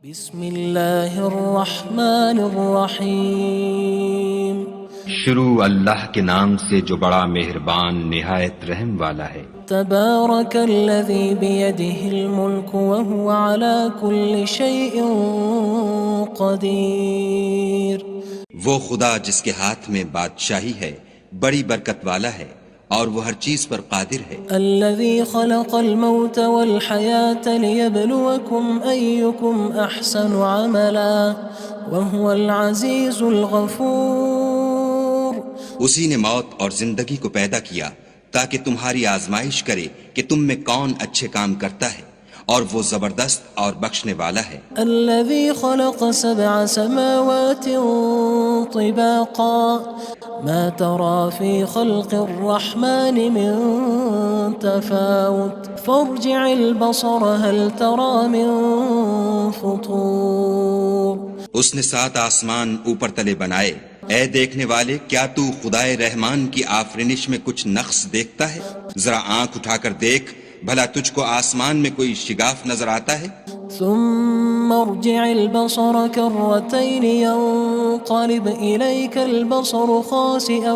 بسم اللہ الرحمن الرحیم شروع اللہ کے نام سے جو بڑا مہربان نہایت رحم والا ہے۔ تبارک الذی بیدہ الملک وہو علی کل شیء قدیر۔ وہ خدا جس کے ہاتھ میں بادشاہی ہے بڑی برکت والا ہے اور وہ ہر چیز پر قادر ہے۔ الذی خلق الموت والحیاة لیبلوکم ایکم احسن عملا وہو العزیز الغفور۔ اسی نے موت اور زندگی کو پیدا کیا تاکہ تمہاری آزمائش کرے کہ تم میں کون اچھے کام کرتا ہے، اور وہ زبردست اور بخشنے والا ہے۔ الذي خلق 7 سماوات طباقا ما ترى في خلق الرحمن من تفاوت فارجع البصر هل ترى من فطور۔ اس نے 7 آسمان اوپر تلے بنائے، اے دیکھنے والے کیا تو خدائے رحمان کی آفرینش میں کچھ نقص دیکھتا ہے؟ ذرا آنکھ اٹھا کر دیکھ، بھلا تجھ کو آسمان میں کوئی شگاف نظر آتا ہے؟ ثم ارجع البصر كرتين ينقلب إليك البصر خاسئا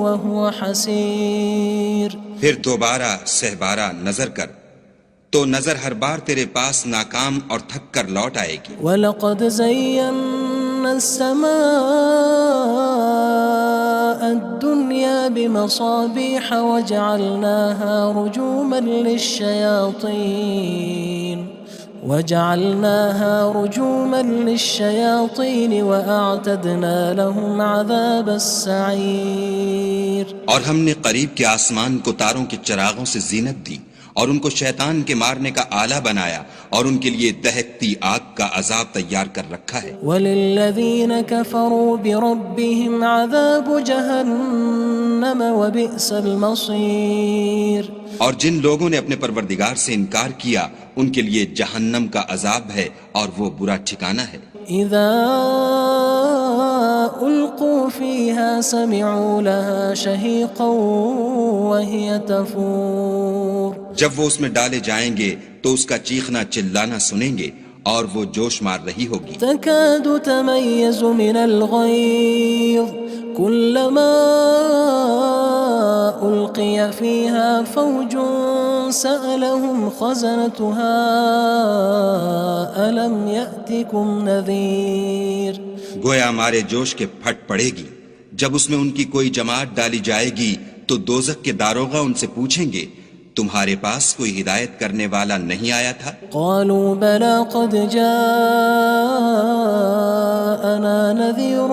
وهو حسير۔ پھر دوبارہ سہبارہ نظر کر تو نظر ہر بار تیرے پاس ناکام اور تھک کر لوٹ آئے گی۔ وَلَقَدْ زَيَّنَّا السَّمَاءَ الدُّنْيَا بِمَصَابِيحَ وَجَعَلْنَاهَا رُجُومًا لِلشَّيَاطِينِ وَأَعْتَدْنَا لَهُمْ عَذَابَ السَّعِيرِ۔ اور ہم نے قریب کے آسمان کو تاروں کے چراغوں سے زینت دی اور ان کو شیطان کے مارنے کا آلہ بنایا، اور ان کے لیے دہکتی آگ کا عذاب تیار کر رکھا ہے۔ وَلِلَّذِينَ كَفَرُوا بِرَبِّهِمْ عَذَابُ جَهَنَّمَ وَبِئْسَ الْمَصِيرُ۔ اور جن لوگوں نے اپنے پروردگار سے انکار کیا ان کے لیے جہنم کا عذاب ہے اور وہ برا ٹھکانہ ہے۔ اذا القوا فيها سمعوا لها شهيقا وهي تفور۔ جب وہ اس میں ڈالے جائیں گے تو اس کا چیخنا چلانا سنیں گے اور وہ جوش مار رہی ہوگی۔ تكاد تميز من الغيظ كلما ألقي فيها فوج سألهم خزنتها ألم يأتكم نذير۔ گویا مارے جوش کے پھٹ پڑے گی۔ جب اس میں ان کی کوئی جماعت ڈالی جائے گی تو دوزخ کے داروغہ ان سے پوچھیں گے تمہارے پاس کوئی ہدایت کرنے والا نہیں آیا تھا؟ قالوا بلى قد جاءنا نذير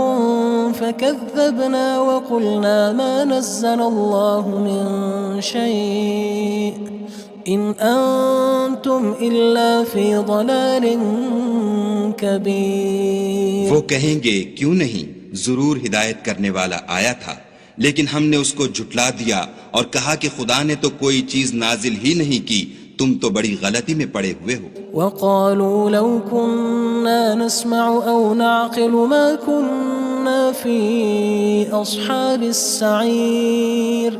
فكذبنا وقلنا ما نزل الله من شيء إن أنتم إلا في ضلال كبير۔ وہ کہیں گے کیوں نہیں، ضرور ہدایت کرنے والا آیا تھا، لیکن ہم نے اس کو جھٹلا دیا اور کہا کہ خدا نے تو کوئی چیز نازل ہی نہیں کی، تم تو بڑی غلطی میں پڑے ہوئے ہو۔ وقالوا لو كنا نسمع أو نعقل ما كنا في أصحاب السعير۔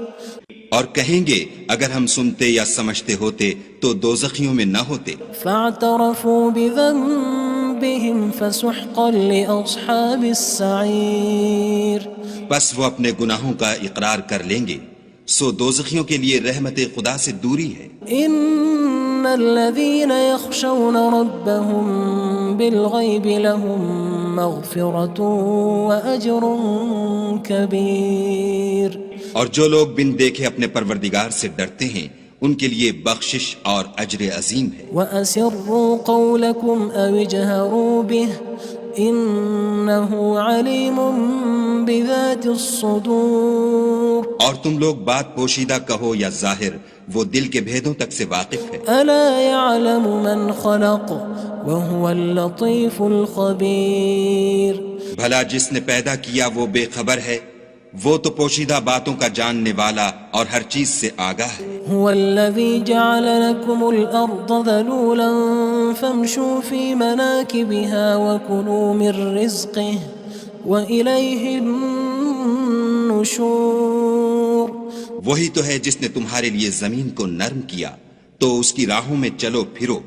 اور کہیں گے اگر ہم سنتے یا سمجھتے ہوتے تو دوزخیوں میں نہ ہوتے۔ فاعترفوا بذنبهم فسحقا لأصحاب السعير۔ بس وہ اپنے گناہوں کا اقرار کر لیں گے، سو دوزخیوں کے لیے رحمت خدا سے دوری ہے۔ ان الذين يخشون ربهم بالغيب لهم مغفرة وأجر كبير۔ اور جو لوگ بن دیکھے اپنے پروردگار سے ڈرتے ہیں ان کے لیے بخشش اور اجر عظیم ہے۔ وَأَسِرُّوا قَوْلَكُمْ أَوِ اجْهَرُوا بِهِ إِنَّهُ عَلِيمٌ بِذَاتِ الصُّدُورِ۔ اور تم لوگ بات پوشیدہ کہو یا ظاہر، وہ دل کے بھیدوں تک سے واقف ہے۔ أَلَا يَعْلَمُ مَنْ خَلَقَ وَهُوَ اللَّطِيفُ الْخَبِيرُ۔ بھلا جس نے پیدا کیا وہ بے خبر ہے، وہ تو پوشیدہ باتوں کا جاننے والا اور ہر چیز سے آگاہ ہے۔ هو الذي جعل لكم الأرض ذلولا فامشوا في مناكبها وكلوا من رزقه وإليه النشور۔ وہی تو ہے جس نے تمہارے لیے زمین کو نرم کیا تو اس کی راہوں میں چلو پھرو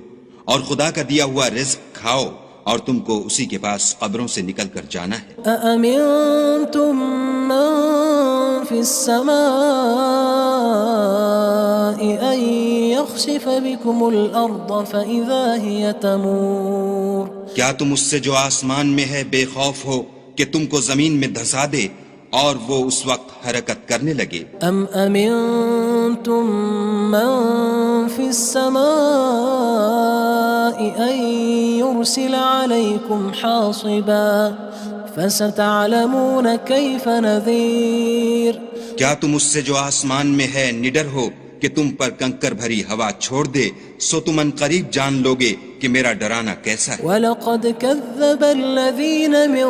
اور خدا کا دیا ہوا رزق کھاؤ اور تم کو اسی کے پاس قبروں سے نکل کر جانا ہے۔ أأمنتم من في السماء أن يخسف بكم الأرض فإذا هي تمور کیا تم اس سے جو آسمان میں ہے بے خوف ہو کہ تم کو زمین میں دھسا دے اور وہ اس وقت حرکت کرنے لگے؟ أم أمنتم من في السماء أن يرسل عليكم حاصبا فستعلمون كيف نذير کیا تم اس سے جو آسمان میں ہے نڈر ہو کہ تم پر کنکر بھری ہوا چھوڑ دے، سو تم ان قریب جان لوگے کہ میرا ڈرانا کیسا ہے۔ وَلَقَدْ كَذَّبَ الَّذِينَ مِن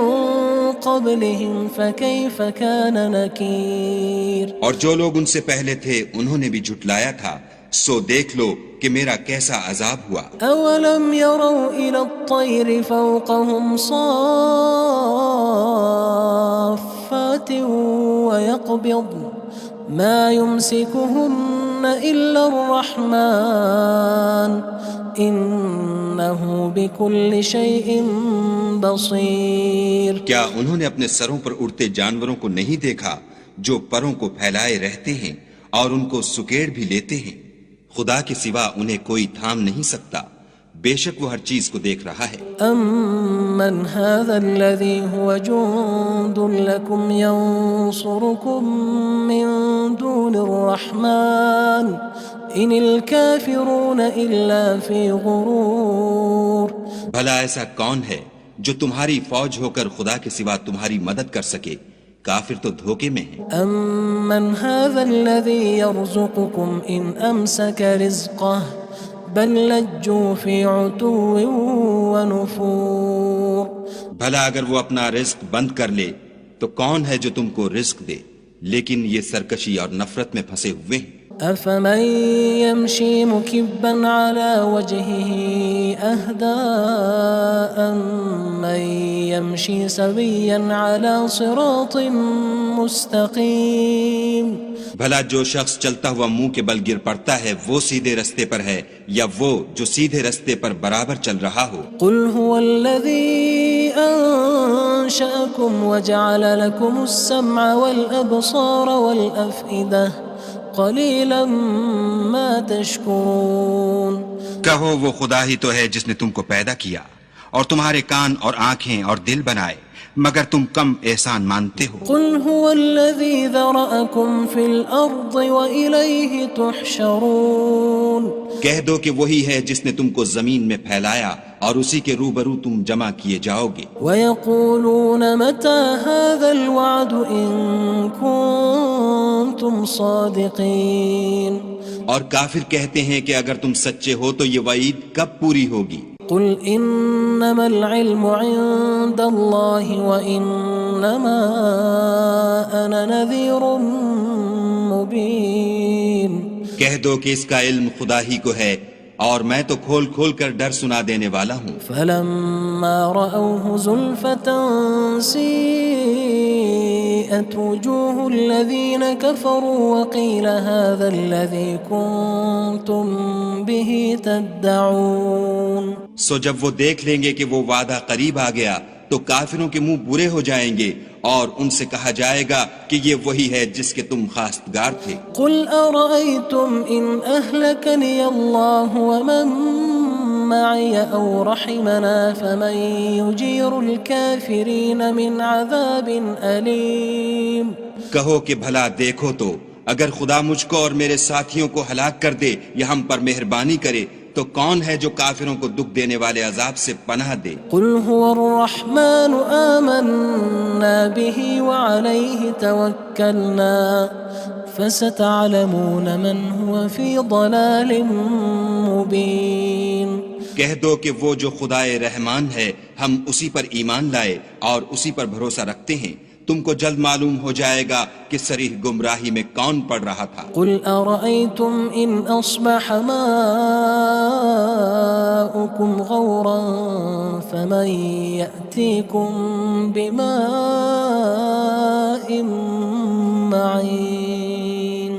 قَبْلِهِمْ فَكَيْفَ كَانَ نَكِيرٌ اور جو لوگ ان سے پہلے تھے انہوں نے بھی جھٹلایا تھا، سو دیکھ لو کہ میرا کیسا عذاب ہوا۔ أَوَلَمْ يَرَوْا إِلَى الطَّيْرِ فَوْقَهُمْ صَافَّاتٍ وَيَقْبِضْنَ مَا يُمْسِكُهُنَّ إِلَّا الرَّحْمَنُ إِنَّهُ بِكُلِّ شَيْءٍ بَصِيرٌ کیا انہوں نے اپنے سروں پر اڑتے جانوروں کو نہیں دیکھا جو پروں کو پھیلائے رہتے ہیں اور ان کو سکیڑ بھی لیتے ہیں؟ خدا کے سوا انہیں کوئی تھام نہیں سکتا، بے شک وہ ہر چیز کو دیکھ رہا ہے۔ أَمَّنْ هَذَا الَّذِي هُوَ جُندٌ لَكُمْ يَنصُرُكُم مِّن دُونِ الرَّحْمَنِ إِنِ الْكَافِرُونَ إِلَّا فِي غُرُورٍ بھلا ایسا کون ہے جو تمہاری فوج ہو کر خدا کے سوا تمہاری مدد کر سکے؟ کافر تو دھوکے میں ہیں۔ أَمَّنْ هَذَا الَّذِي يَرْزُقُكُمْ إِنْ أَمْسَكَ رِزْقَهُ بَلْ لَجُّوا فِي عُتُوٍّ وَنُفُورٍ بھلا اگر وہ اپنا رزق بند کر لے تو کون ہے جو تم کو رزق دے؟ لیکن یہ سرکشی اور نفرت میں پھنسے ہوئے ہیں۔ أَفَمَن يَمْشِي مُكِبًّا عَلَى وَجْهِهِ أَهْدَىٰ أَمَّن يَمْشِي سَوِيًّا عَلَى صِرَاطٍ مُّسْتَقِيمٍ بھلا جو شخص چلتا ہوا منہ کے بل گر پڑتا ہے وہ سیدھے رستے پر ہے یا وہ جو سیدھے رستے پر برابر چل رہا ہو؟ قُلْ هُوَ الَّذِي أَنشَأَكُمْ وَجَعَلَ لَكُمُ السَّمْعَ وَالْأَبْصَارَ وَالْأَفْئِدَةَ قَلِيلًا مَا تَشْكُرُونَ کہو وہ خدا ہی تو ہے جس نے تم کو پیدا کیا اور تمہارے کان اور آنکھیں اور دل بنائے، مگر تم کم احسان مانتے ہو۔ قُلْ هُوَ الَّذِي ذَرَأَكُمْ فِي الْأَرْضِ وَإِلَيْهِ تُحْشَرُونَ کہہ دو کہ وہی ہے جس نے تم کو زمین میں پھیلایا اور اسی کے روبرو تم جمع کیے جاؤ گے۔ وَيَقُولُونَ مَتَى هَذَا الْوَعْدُ إِن كُنتُمْ صَادِقِينَ اور کافر کہتے ہیں کہ اگر تم سچے ہو تو یہ وعید کب پوری ہوگی؟ قُلْ إِنَّمَا الْعِلْمُ عِندَ اللَّهِ وَإِنَّمَا أَنَا نَذِيرٌ مُّبِينٌ کہہ دو کہ اس کا علم خدا ہی کو ہے اور میں تو کھول کھول کر ڈر سنا دینے والا ہوں۔ فَلَمَّا رَأَوْهُ زُلْفَةً سِيئَتْ وُجُوهُ الَّذِينَ كَفَرُوا وَقِيلَ هَذَا الَّذِي كُنتُم بِهِ تَدَّعُونَ سو جب وہ دیکھ لیں گے کہ وہ وعدہ قریب آ گیا تو کافروں کے منہ برے ہو جائیں گے اور ان سے کہا جائے گا کہ یہ وہی ہے جس کے تم خواستگار تھے۔ قُلْ أَرَأَيْتُمْ إِنْ أَهْلَكَنِيَ اللَّهُ وَمَن مَّعِيَ أَوْ رَحِمَنَا فَمَن يُجِيرُ الْكَافِرِينَ مِنْ عَذَابٍ أَلِيمٍ کہو کہ بھلا دیکھو تو اگر خدا مجھ کو اور میرے ساتھیوں کو ہلاک کر دے یا ہم پر مہربانی کرے تو کون ہے جو کافروں کو دکھ دینے والے عذاب سے پناہ دے؟ قُلْ هُوَ الرَّحْمَنُ آمَنَّا بِهِ وَعَلَيْهِ تَوَكَّلْنَا فَسَتَعْلَمُونَ مَنْ هُوَ فِي ضَلَالٍ مُّبِينٍ کہہ دو کہ وہ جو خدائے رحمان ہے ہم اسی پر ایمان لائے اور اسی پر بھروسہ رکھتے ہیں، تم کو جلد معلوم ہو جائے گا کہ صریح گمراہی میں کون پڑ رہا تھا۔ قُلْ أَرَأَيْتُمْ إِنْ أَصْبَحَ مَاؤُكُمْ غَوْرًا فَمَن يَأْتِيكُم بِمَاءٍ مَّعِينٍ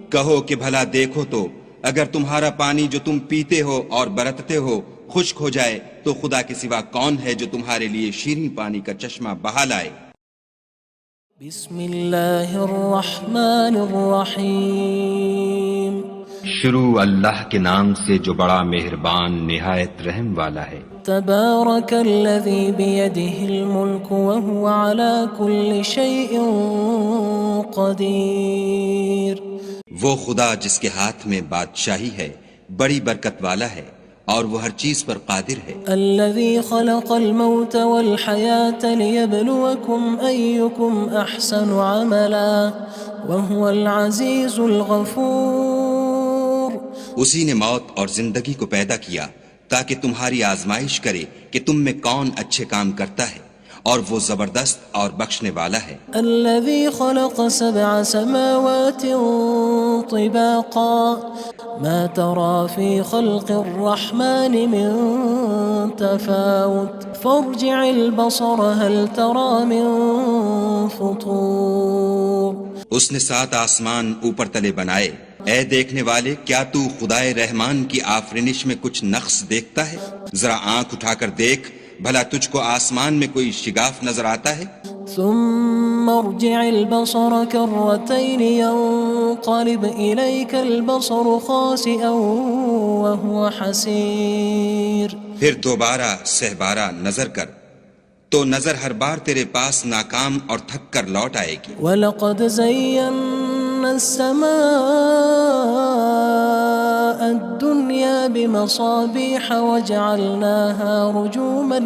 کہو کہ بھلا دیکھو تو اگر تمہارا پانی جو تم پیتے ہو اور برتتے ہو خشک ہو جائے تو خدا کے سوا کون ہے جو تمہارے لیے شیریں پانی کا چشمہ بہا لائے؟ بسم اللہ الرحمن الرحیم شروع اللہ کے نام سے جو بڑا مہربان نہایت رحم والا ہے۔ تبارک الذی بیدہ الملک وہو علی کل شیء قدیر۔ وہ خدا جس کے ہاتھ میں بادشاہی ہے بڑی برکت والا ہے اور وہ ہر چیز پر قادر ہے۔ الذي خلق الموت والحياة ليبلوكم أيكم أحسن عملا وهو العزيز الغفور۔ اسی نے موت اور زندگی کو پیدا کیا تاکہ تمہاری آزمائش کرے کہ تم میں کون اچھے کام کرتا ہے، اور وہ زبردست اور بخشنے والا ہے۔ الذي خلق 7 سماوات طباقا ما ترى في خلق الرحمن من تفاوت فارجع البصر هل ترى من فطور۔ اس نے 7 آسمان اوپر تلے بنائے، اے دیکھنے والے کیا تو خدائے رحمان کی آفرینش میں کچھ نقص دیکھتا ہے؟ ذرا آنکھ اٹھا کر دیکھ بھلا تجھ کو آسمان میں کوئی شگاف نظر آتا ہے؟ ثم ارجع البصر كرتين ينقلب إليك البصر خاسئا وهو حسير۔ پھر دوبارہ سہبارہ نظر کر تو نظر ہر بار تیرے پاس ناکام اور تھک کر لوٹ آئے گی۔ وَلَقَدْ زَيَّنَّا السَّمَاءَ الدُّنْيَا بِمَصَابِيحَ وَجَعَلْنَاهَا رُجُومًا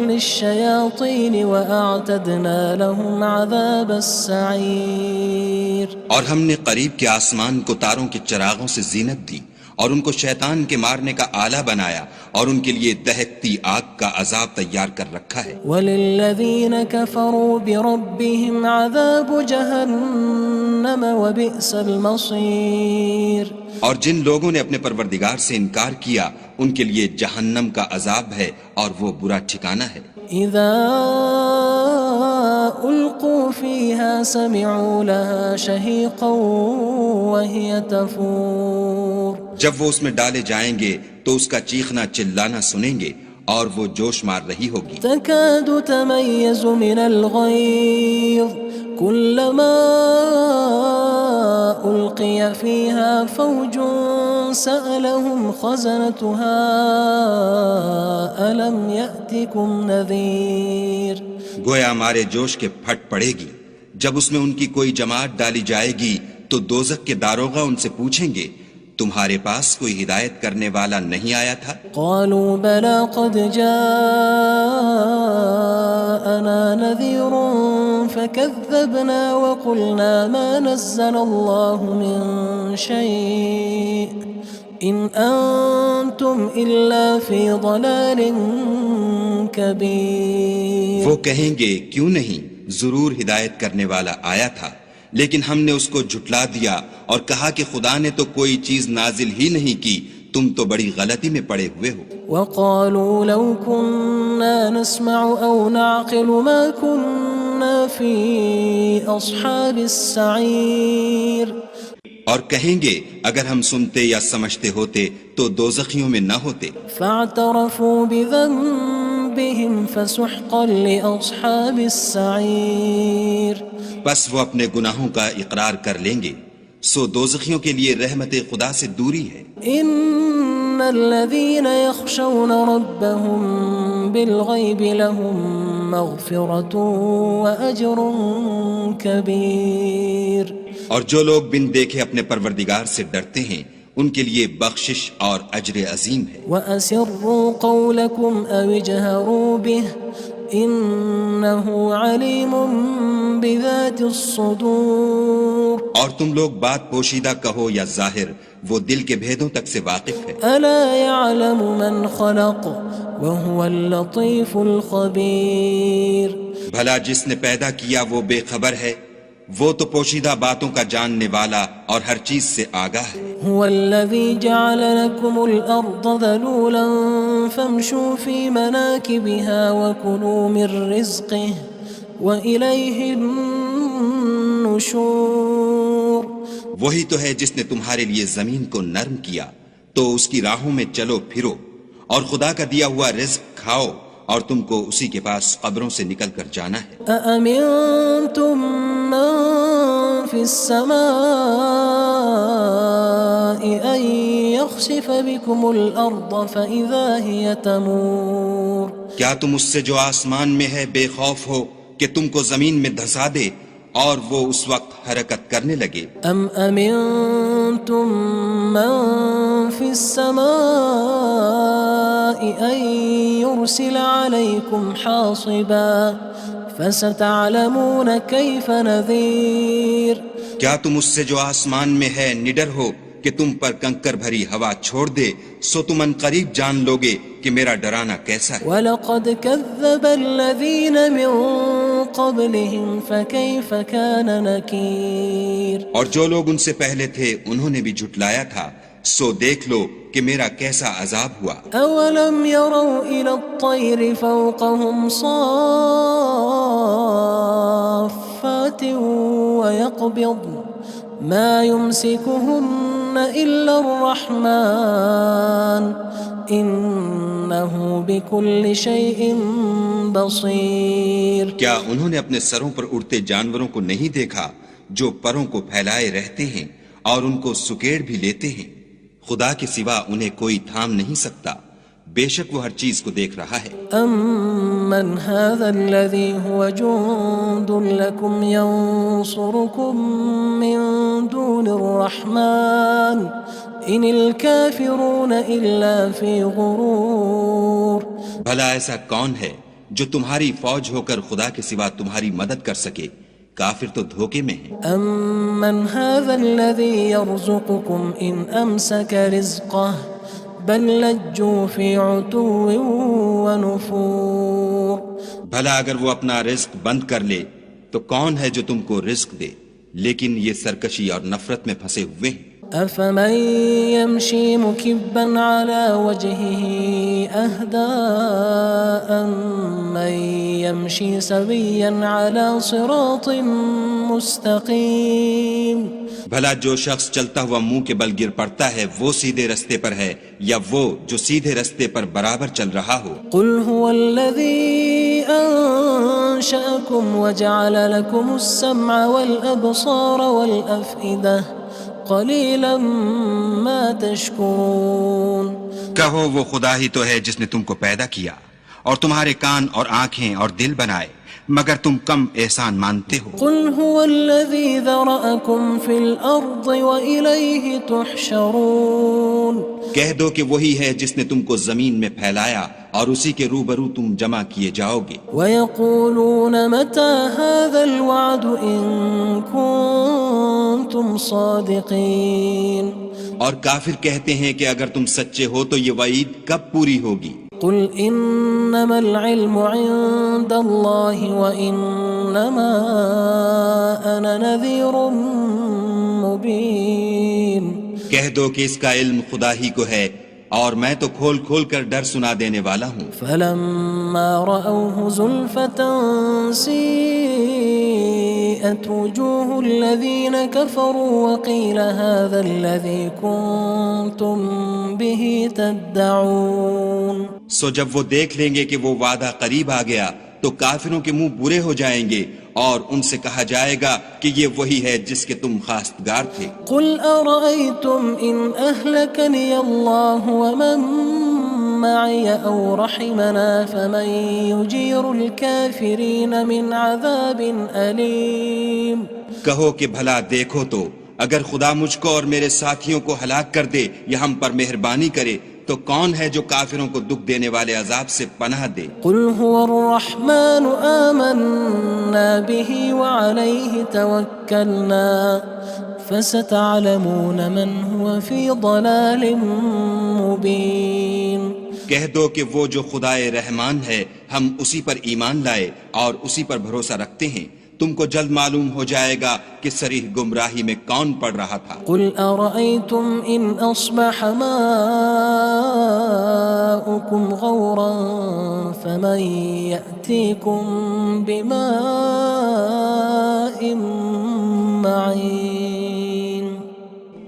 لِلشَّيَاطِينِ وَأَعْتَدْنَا لَهُمْ عَذَابَ السَّعِيرِ۔ اور ہم نے قریب کے آسمان کو تاروں کے چراغوں سے زینت دی اور ان کو شیطان کے مارنے کا آلہ بنایا اور ان کے لیے دہکتی آگ کا عذاب تیار کر رکھا ہے۔ وَلِلَّذِينَ كَفَرُوا بِرَبِّهِمْ عَذَابُ جَهَنَّمَ وَبِئْسَ الْمَصِيرُ۔ اور جن لوگوں نے اپنے پروردگار سے انکار کیا ان کے لیے جہنم کا عذاب ہے اور وہ برا ٹھکانہ ہے۔ اذا القوا فيها سمعوا لها شهيقا وهي تفور۔ جب وہ اس میں ڈالے جائیں گے تو اس کا چیخنا چلانا سنیں گے اور وہ جوش مار رہی ہوگی۔ تكاد تميز من الغيظ كلما ألقي فيها فوج سألهم خزنتها ألم يأتكم نذير۔ گویا ہمارے جوش کے پھٹ پڑے گی جب اس میں ان کی کوئی جماعت ڈالی جائے گی تو دوزخ کے داروغہ ان سے پوچھیں گے تمہارے پاس کوئی ہدایت کرنے والا نہیں آیا تھا؟ قالوا بلى قد جاءنا نذير فكذبنا وقلنا ما نزل الله من شيء إن أنتم إلا في ضلال كبير۔ وہ کہیں گے کیوں نہیں، ضرور ہدایت کرنے والا آیا تھا، لیکن ہم نے اس کو جھٹلا دیا اور کہا کہ خدا نے تو کوئی چیز نازل ہی نہیں کی، تم تو بڑی غلطی میں پڑے ہوئے ہو۔ وقالوا لو كنا نسمع أو نعقل ما كنا في أصحاب السعير۔ اور کہیں گے اگر ہم سنتے یا سمجھتے ہوتے تو دوزخیوں میں نہ ہوتے۔ فاعترفوا بذنبهم فسحقا لأصحاب السعير۔ بس وہ اپنے گناہوں کا اقرار کر لیں گے، سو دوزخیوں کے لیے رحمت خدا سے دوری ہے۔ ان الذين يخشون ربهم بالغيب لهم مغفرة وأجر كبير۔ اور جو لوگ بن دیکھے اپنے پروردگار سے ڈرتے ہیں ان کے لیے بخشش اور اجر عظیم ہے۔ وَأَسِرُّوا قَوْلَكُمْ أَوِ اجْهَرُوا بِهِ إِنَّهُ عَلِيمٌ بِذَاتِ الصُّدُورِ۔ اور تم لوگ بات پوشیدہ کہو یا ظاہر، وہ دل کے بھیدوں تک سے واقف ہے۔ أَلَا يَعْلَمُ مَنْ خَلَقَ وَهُوَ اللَّطِيفُ الْخَبِيرُ۔ بھلا جس نے پیدا کیا وہ بے خبر ہے، وہ تو پوشیدہ باتوں کا جاننے والا اور ہر چیز سے آگاہ ہے۔ هو الذي جعل لكم الأرض ذلولا فامشوا في مناكبها وكلوا من رزقه وإليه النشور وہی تو ہے جس نے تمہارے لیے زمین کو نرم کیا تو اس کی راہوں میں چلو پھرو، اور خدا کا دیا ہوا رزق کھاؤ، اور تم کو اسی کے پاس قبروں سے نکل کر جانا ہے۔ أأمنتم من في السماء أن يخسف بكم الأرض فإذا هي تمور کیا تم اس سے جو آسمان میں ہے بے خوف ہو کہ تم کو زمین میں دھسا دے اور وہ اس وقت حرکت کرنے لگے؟ أم أمنتم من في السماء أن يرسل عليكم حاصبا فستعلمون كيف نذير کیا تم اس سے جو آسمان میں ہے نڈر ہو کہ تم پر کنکر بھری ہوا چھوڑ دے، سو تم ان قریب جان لوگے کہ میرا ڈرانا کیسا ہے۔ وَلَقَدْ كَذَّبَ الَّذِينَ مِن قَبْلِهِمْ فَكَيْفَ كَانَ نَكِيرٌ اور جو لوگ ان سے پہلے تھے انہوں نے بھی جھٹلایا تھا، سو دیکھ لو کہ میرا کیسا عذاب ہوا۔ أَوَلَمْ يَرَوْا إِلَى الطَّيْرِ فَوْقَهُمْ صَافَّاتٍ وَيَقْبِضْنَ مَا يُمْسِكُهُنَّ إِلَّا الرَّحْمَنُ إِنَّهُ بِكُلِّ شَيْءٍ بَصِيرٌ کیا انہوں نے اپنے سروں پر اڑتے جانوروں کو نہیں دیکھا جو پروں کو پھیلائے رہتے ہیں اور ان کو سکیڑ بھی لیتے ہیں؟ خدا کے سوا انہیں کوئی تھام نہیں سکتا، بے شک وہ ہر چیز کو دیکھ رہا ہے۔ أَمَّنْ هَذَا الَّذِي هُوَ جُندٌ لَكُمْ يَنصُرُكُم مِّن دُونِ الرَّحْمَنِ إِنِ الْكَافِرُونَ إِلَّا فِي غُرُورٍ بھلا ایسا کون ہے جو تمہاری فوج ہو کر خدا کے سوا تمہاری مدد کر سکے؟ کافر تو دھوکے میں ہیں۔ أَمَّنْ هَذَا الَّذِي يَرْزُقُكُمْ إِنْ أَمْسَكَ رِزْقَهُ بَلْ لَجُّوا فِي عُتُوٍّ وَنُفُورٍ بھلا اگر وہ اپنا رزق بند کر لے تو کون ہے جو تم کو رزق دے؟ لیکن یہ سرکشی اور نفرت میں پھنسے ہوئے ہیں۔ أَفَمَن يَمْشِي مُكِبًّا عَلَى وَجْهِهِ أَهْدَىٰ أَمَّن يَمْشِي سَوِيًّا عَلَى صِرَاطٍ مُّسْتَقِيمٍ بھلا جو شخص چلتا ہوا منہ کے بل گر پڑتا ہے وہ سیدھے رستے پر ہے یا وہ جو سیدھے رستے پر برابر چل رہا ہو؟ قُلْ هُوَ الَّذِي أَنشَأَكُمْ وَجَعَلَ لَكُمُ السَّمْعَ وَالْأَبْصَارَ وَالْأَفْئِدَةَ قَلِيلًا مَا تَشْكُرُونَ کہو وہ خدا ہی تو ہے جس نے تم کو پیدا کیا اور تمہارے کان اور آنکھیں اور دل بنائے، مگر تم کم احسان مانتے ہو۔ قُلْ هُوَ الَّذِي ذَرَأَكُمْ فِي الْأَرْضِ وَإِلَيْهِ تُحْشَرُونَ کہہ دو کہ وہی ہے جس نے تم کو زمین میں پھیلایا اور اسی کے روبرو تم جمع کیے جاؤ گے۔ وَيَقُولُونَ مَتَى هَذَا الْوَعْدُ إِن كُنتُمْ صَادِقِينَ اور کافر کہتے ہیں کہ اگر تم سچے ہو تو یہ وعید کب پوری ہوگی؟ قُلْ إِنَّمَا الْعِلْمُ عِندَ اللَّهِ وَإِنَّمَا أَنَا نَذِيرٌ مُّبِينٌ کہہ دو کہ اس کا علم خدا ہی کو ہے اور میں تو کھول کھول کر ڈر سنا دینے والا ہوں۔ فَلَمَّا رَأَوْهُ زُلْفَةً سِيئَتْ وُجُوهُ الَّذِينَ كَفَرُوا وَقِيلَ هَذَا الَّذِي كُنتُم بِهِ تَدَّعُونَ سو جب وہ دیکھ لیں گے کہ وہ وعدہ قریب آ گیا تو کافروں کے منہ برے ہو جائیں گے اور ان سے کہا جائے گا کہ یہ وہی ہے جس کے تم خواستگار تھے۔ قُلْ أَرَأَيْتُمْ إِنْ أَهْلَكَنِيَ اللَّهُ وَمَن مَّعِيَ أَوْ رَحِمَنَا فَمَن يُجِيرُ الْكَافِرِينَ مِنْ عَذَابٍ أَلِيمٍ کہو کہ بھلا دیکھو تو اگر خدا مجھ کو اور میرے ساتھیوں کو ہلاک کر دے یا ہم پر مہربانی کرے تو کون ہے جو کافروں کو دکھ دینے والے عذاب سے پناہ دے؟ قُلْ هُوَ الرَّحْمَنُ آمَنَّا بِهِ وَعَلَيْهِ تَوَكَّلْنَا فَسَتَعْلَمُونَ مَنْ هُوَ فِي ضَلَالٍ مُّبِينٍ کہہ دو کہ وہ جو خدائے رحمان ہے ہم اسی پر ایمان لائے اور اسی پر بھروسہ رکھتے ہیں، تم کو جلد معلوم ہو جائے گا کہ صریح گمراہی میں کون پڑ رہا تھا۔ قُلْ أَرَأَيْتُمْ إِنْ أَصْبَحَ مَاؤُكُمْ غَوْرًا فَمَن يَأْتِيكُم بِمَاءٍ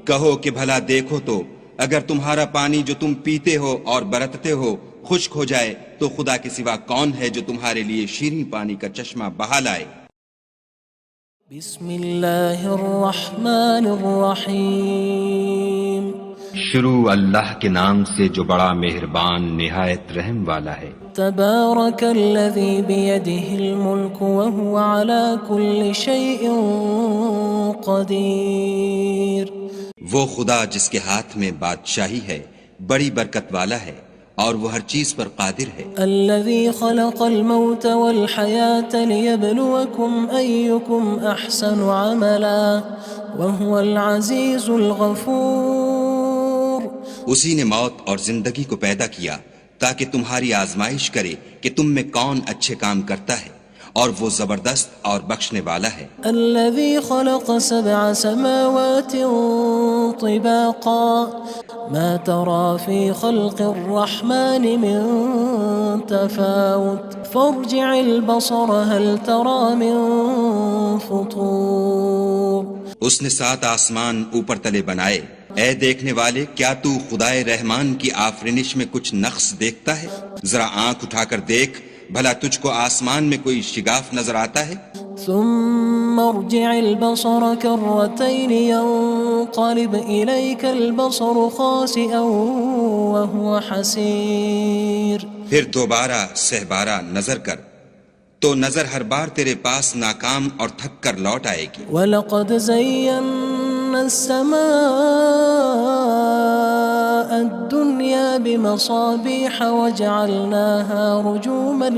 کہو کہ بھلا دیکھو تو اگر تمہارا پانی جو تم پیتے ہو اور برتتے ہو خشک ہو جائے تو خدا کے سوا کون ہے جو تمہارے لیے شیریں پانی کا چشمہ بہا لائے؟ بسم اللہ الرحمن الرحیم شروع اللہ کے نام سے جو بڑا مہربان نہایت رحم والا ہے۔ تبارک الذی بیدہ الملک وہو علی کل شیء قدیر۔ وہ خدا جس کے ہاتھ میں بادشاہی ہے بڑی برکت والا ہے اور وہ ہر چیز پر قادر ہے۔ الذي خلق الموت والحياة ليبلوكم أيكم أحسن عملا وهو العزيز الغفور۔ اسی نے موت اور زندگی کو پیدا کیا تاکہ تمہاری آزمائش کرے کہ تم میں کون اچھے کام کرتا ہے، اور وہ زبردست اور بخشنے والا ہے۔ الذي خلق 7 سماوات طباقا ما ترى في خلق الرحمن من تفاوت فارجع البصر هل ترى من فطور۔ اس نے 7 آسمان اوپر تلے بنائے، اے دیکھنے والے کیا تو خدائے رحمان کی آفرینش میں کچھ نقص دیکھتا ہے؟ ذرا آنکھ اٹھا کر دیکھ، بھلا تجھ کو آسمان میں کوئی شگاف نظر آتا ہے؟ ثم ارجع البصر كرتين ينقلب إليك البصر خاسئا وهو حسير۔ پھر دوبارہ سہبارہ نظر کر تو نظر ہر بار تیرے پاس ناکام اور تھک کر لوٹ آئے گی۔ وَلَقَدْ زَيَّنَّا السَّمَاءَ الدُّنْيَا بِمَصَابِيحَ وَجَعَلْنَاهَا رُجُومًا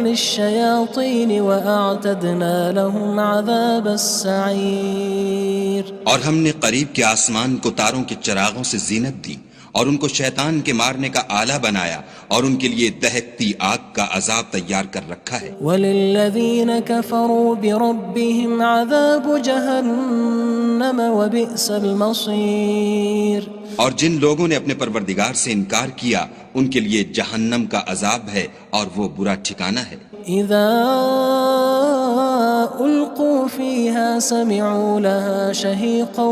لِلشَّيَاطِينِ وَأَعْتَدْنَا لَهُمْ عَذَابَ السَّعِيرِ۔ اور ہم نے قریب کے آسمان کو تاروں کے چراغوں سے زینت دی اور ان کو شیطان کے مارنے کا آلہ بنایا اور ان کے لیے دہکتی آگ کا عذاب تیار کر رکھا ہے۔ وَلِلَّذِينَ كَفَرُوا بِرَبِّهِمْ عَذَابُ جَهَنَّمَ وَبِئْسَ الْمَصِيرُ۔ اور جن لوگوں نے اپنے پروردگار سے انکار کیا ان کے لیے جہنم کا عذاب ہے اور وہ برا ٹھکانہ ہے۔ اذا القوا فيها سمعوا لها شهيقا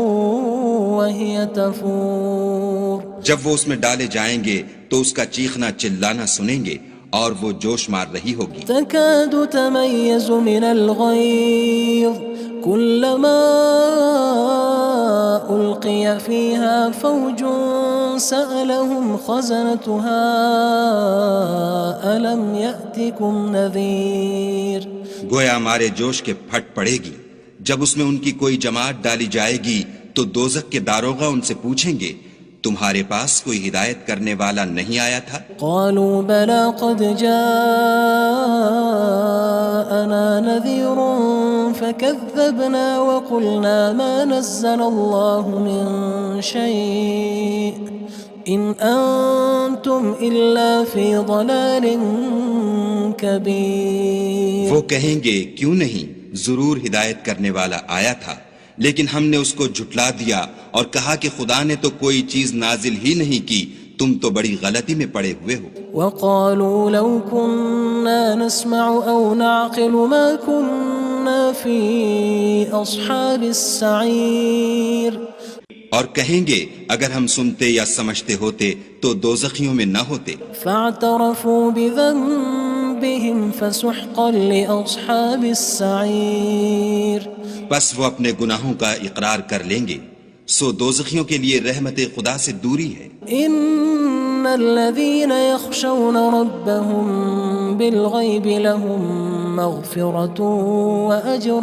وهي تفور۔ جب وہ اس میں ڈالے جائیں گے تو اس کا چیخنا چلانا سنیں گے اور وہ جوش مار رہی ہوگی۔ تكاد تميز من الغيظ كلما ألقي فيها فوج سألهم خزنتها ألم يأتكم نذير۔ گویا ہمارے جوش کے پھٹ پڑے گی جب اس میں ان کی کوئی جماعت ڈالی جائے گی تو دوزخ کے داروغہ ان سے پوچھیں گے تمہارے پاس کوئی ہدایت کرنے والا نہیں آیا تھا؟ قالوا بلى قد جاءنا نذير فكذبنا وقلنا ما نزل الله من شيء إن أنتم إلا في ضلال كبير۔ وہ کہیں گے کیوں نہیں، ضرور ہدایت کرنے والا آیا تھا، لیکن ہم نے اس کو جھٹلا دیا اور کہا کہ خدا نے تو کوئی چیز نازل ہی نہیں کی، تم تو بڑی غلطی میں پڑے ہوئے ہو۔ وقالوا لو كنا نسمع أو نعقل ما كنا في أصحاب السعير۔ اور کہیں گے اگر ہم سنتے یا سمجھتے ہوتے تو دوزخیوں میں نہ ہوتے۔ فاعترفوا بذنبهم فسحقا لأصحاب السعير۔ بس وہ اپنے گناہوں کا اقرار کر لیں گے، سو دوزخیوں کے لیے رحمت خدا سے دوری ہے۔ ان الذين يخشون ربهم بالغيب لهم مغفرة وأجر